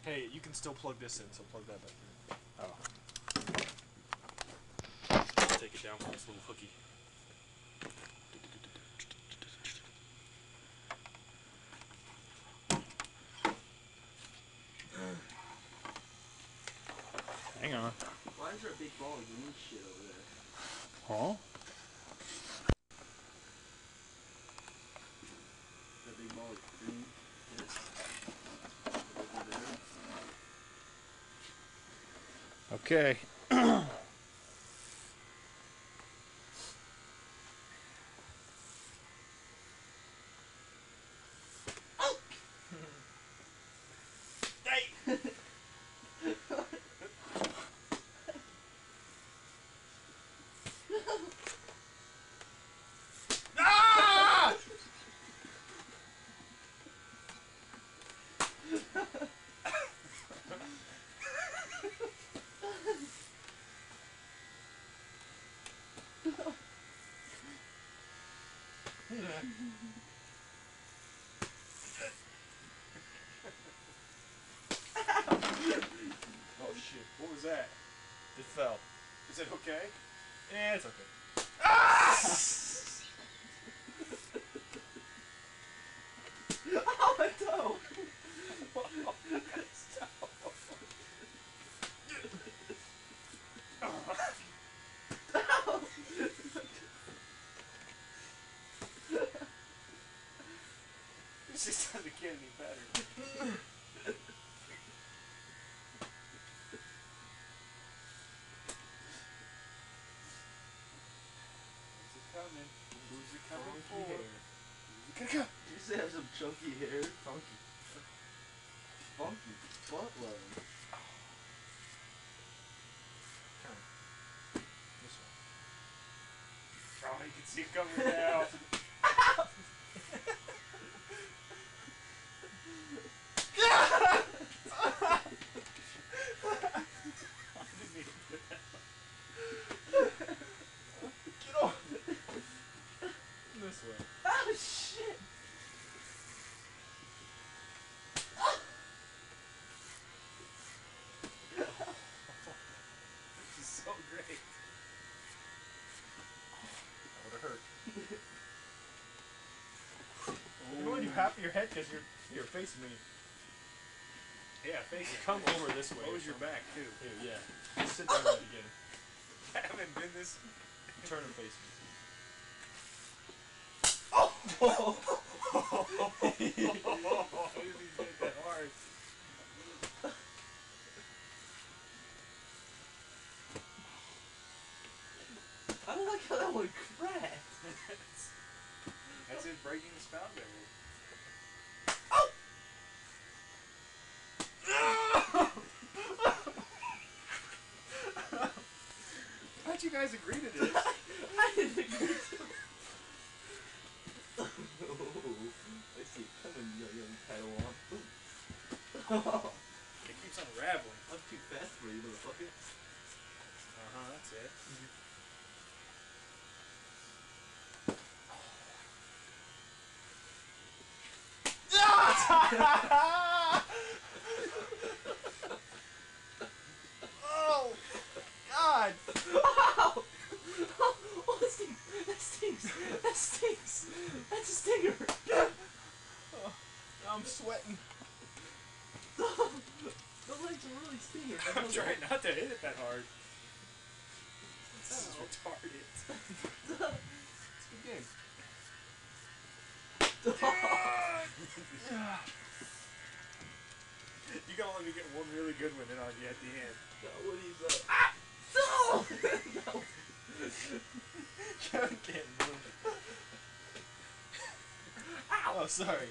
Hey, you can still plug this in, so plug that back in. Oh. Take it down from this little hooky. Hang on. Why is there a big ball of green shit over there? Huh? That big ball of green shit. Okay. Oh shit! What was that? It fell. Is it okay? Yeah, it's okay. Oh, my toe! This just doesn't get any better. Who's it coming? Who's it coming for? Who's it gonna come? You used to have some chunky hair. Funky. Funky butt loving. This one. Oh, you can see it coming now. Get off! This way. Oh, shit! This is so great. That would have hurt. You know when you have your head because you're facing me. Yeah, face it. Come over this way. What was your back too? Here, yeah. Just sit down at the beginning. I haven't been this. Turn and face me. Oh, I didn't even hit that hard. I don't like how that one cracked. That's it, breaking the spout barrier. How'd you guys agree to this? I didn't agree to it. Oh, I see it coming, you young Padawan. It keeps unraveling. I'm too fast for you, motherfucker. Uh-huh, that's it. Oh! God! Ow! Oh, that stinks! That stinks! That stinks! That's a stinger! Oh, I'm sweating. The legs are really stinging. I'm trying not to hit it that hard. This is retarded. It's a good game. You gotta let me get one really good one in on you at the end. No, what he's Ah! No! No! Kevin can't move it. Ow! Oh, sorry.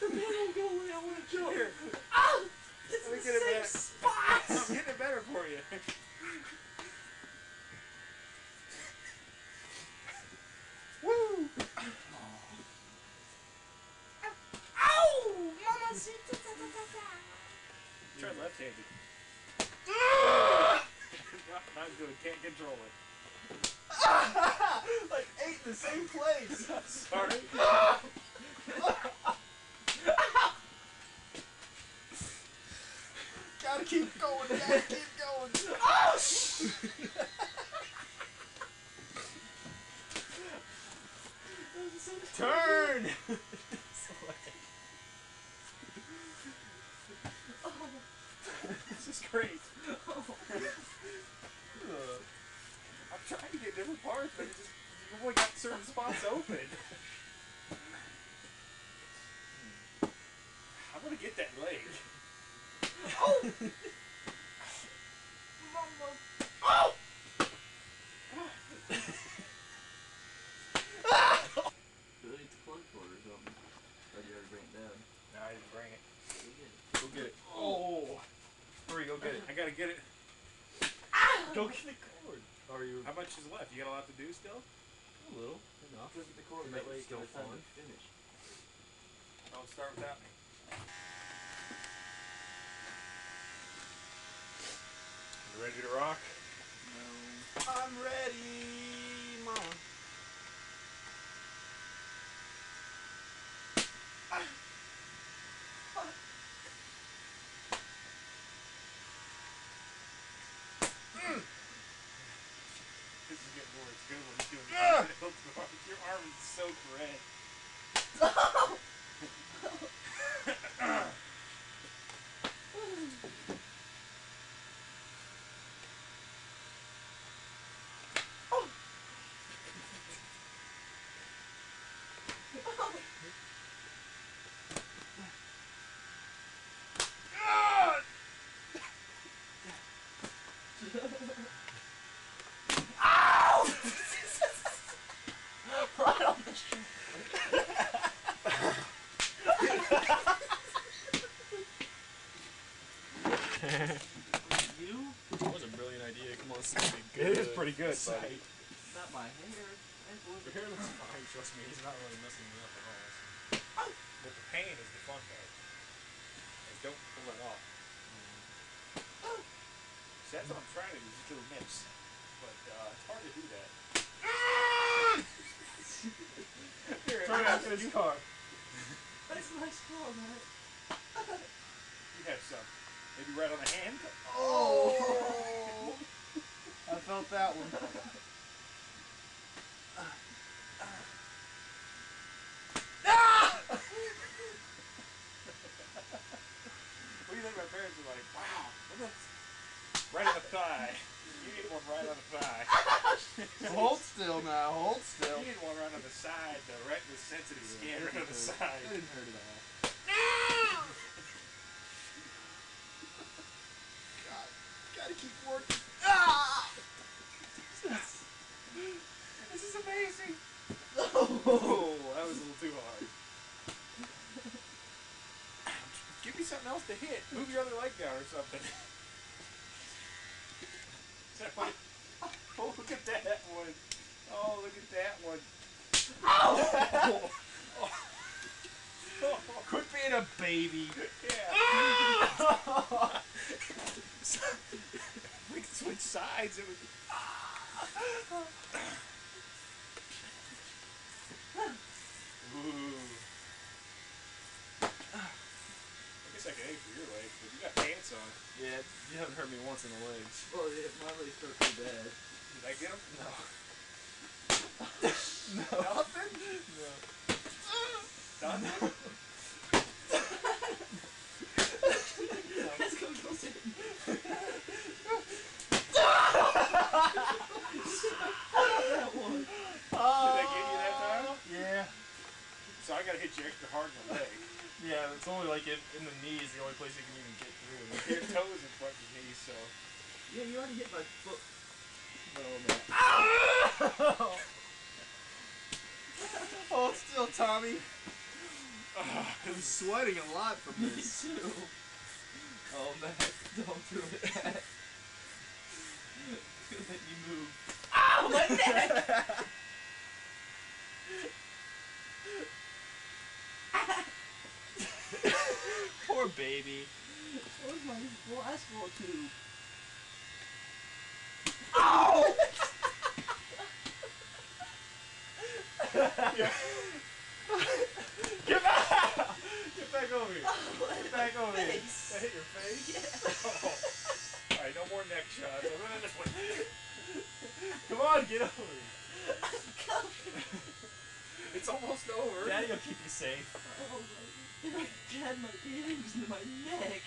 The man won't go away. I want to jump. Here. Ah! It's Let me the get it same back. spot! I'm getting it better for you. Woo! Ow! Mamacita! Try left-handed. Not good. Can't control it. Like 8 in the same place. Sorry. Gotta keep going, gotta keep going. Turn! This is great. I'm trying to get different parts, but it's just you've only got certain spots open. I'm gonna get that leg. Oh! Mama. Oh! Do they need to plug for it or something? Or you already bring it down? Nah, I didn't bring it. Go get it. Oh! Hurry, go get it. I gotta get it. Go get the cord. Or you... How much is left? You got a lot to do still? A little. Enough. Go get the cord. Make That way it still by the time fun. we finish. Don't start without me. You ready to rock? No. I'm ready, Mama. This is getting more it's good when you're doing it. Your arm is soaked red. Right on the street. You? That was a brilliant idea. Come on, this is gonna be It good. is pretty good, Sight. buddy. Not my hair. Your hair looks fine, trust me. He's not really messing me up at all. But the pain is the fun part. And don't pull it off. See, that's what I'm trying to do, just little nips. But it's hard to do that. Here, Turn you, out to this car. That's my straw, man. you have some. Maybe right on the hand. Oh! I felt that one. What do you think my parents are like? Wow, look at this. Right on the thigh. You need one right on the thigh. Hold still now, hold still. You need one right on the side, the right in the sensitive skin, right on the That side. didn't hurt at all. God, gotta keep working. This is amazing. Oh, that was a little too hard. Give me something else to hit. Move your other leg down or something. Oh, look at that one. Oh, look at that one. Oh! Quit being a baby. Yeah. We could switch sides. It would. Ooh. I guess I could aim for your legs, but you got pants on. Yeah, you haven't hurt me once in the legs. Well, yeah, my legs hurt too bad. Did I get them? No. Nothing? No. Nothing? Let's go sit. That one. Did I get you that time? Yeah. So I gotta hit you extra hard in the leg. Yeah, it's only like in the knees, the only place you can even get through. Your toes in front of your knees, so. Yeah, you already hit my foot. No, man. Hold still, Tommy. I'm sweating a lot from Me this. too. Oh, man. Don't do it. Good that you move. Ow, my neck! Poor baby. Where's my blast ball tube? Ow! Give back over here. Get back over here. Face. That hit your face? Yeah. Oh. Alright, no more neck shots. I'm gonna this way. Come on, get over here. I'm coming. It's almost over. Daddy will keep you safe. Oh, my. Dad, my earrings in my neck.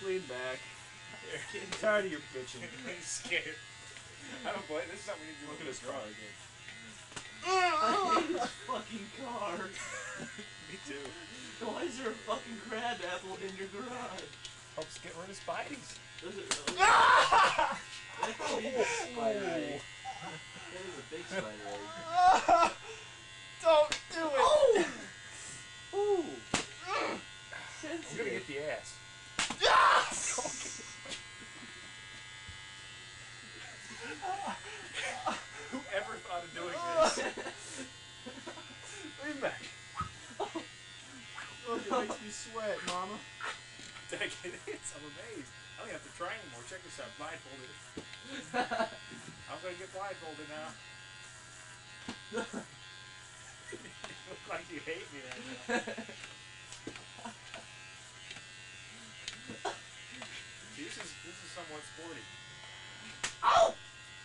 Lean back. Here. I'm tired of your bitching. I'm scared. I don't blame. This is something we need to do. Look at his car again. I hate this fucking car. Me too. Why is there a fucking crab apple in your garage? Helps get rid of spideys. Does it really? That's a big spider Oh. egg. That is a big spider egg. Don't do it. Oh! Ooh! I'm gonna Sensitive. get the ass. Whoever thought of doing this? Lean back. Look, it makes me sweat, Mama. Did I get it? I'm amazed. I don't have to try anymore. Check this out. Blindfolded. I'm gonna get blindfolded now. You look like you hate me right now. See, this is somewhat sporty. Oh!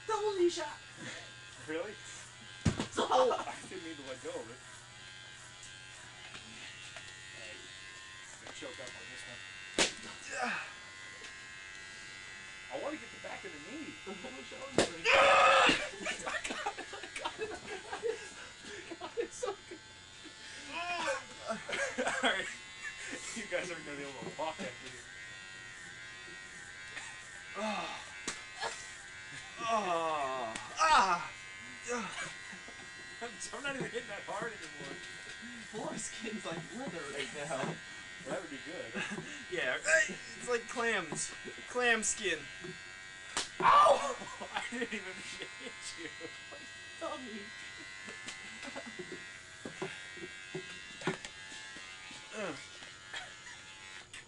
Double knee shot! Really? Oh! I didn't mean to let go of it. Hey, I'm gonna choke up on this one. I want to get the back of the knee. Alright. You guys aren't gonna be able to walk after this. I'm not even hitting that hard anymore. Boy, skin's like leather right now. Well, that would be good. Yeah, it's like clams. Clam skin. Ow! I didn't even hit you. Dummy.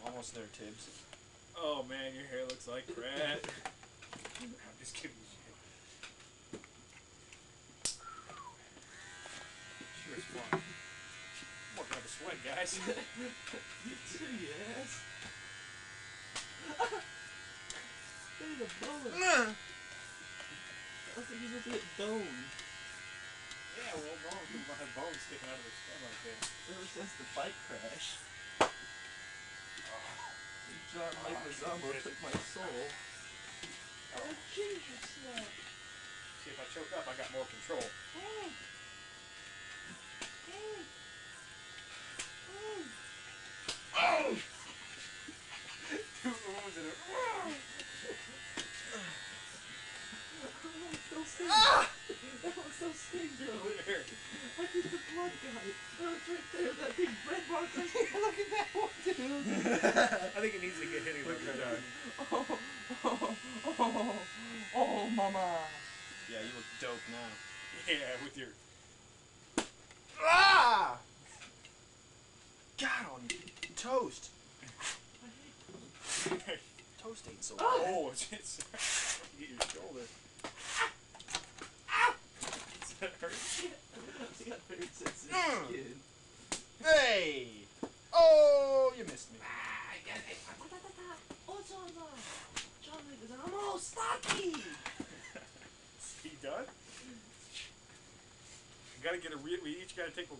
Almost there, Tibbs. Oh man, your hair looks like crap. I'm just kidding. Sure it's fun. I'm working up a sweat, guys. You too, yes. There's a bone. I was thinking you just hit bone. Yeah, well, most people have bones sticking out of their stomach there. Ever since the bike crash. John Mike Mazambo took my soul. Oh, Jesus, yeah. See, if I choke up, I got more control. Hey! Hey! Hey! Oh! Two oohs and a... I'm still stinging. That one still stings, though. Here. I think the blood guy. Oh, it's right there. That big red mark right there. Look at that one, dude. I think it needs to get hit another time. Oh, mama. Yeah, you look dope now. Yeah, with your... Ah! God on you. Toast. Toast ain't so bad. Oh, it's get your shoulder. Does that hurt? I got very sensitive skin. Hey! Oh, you missed me. I got it. Oh, John Leguizamo, Stocky. He done? We gotta get we each gotta take a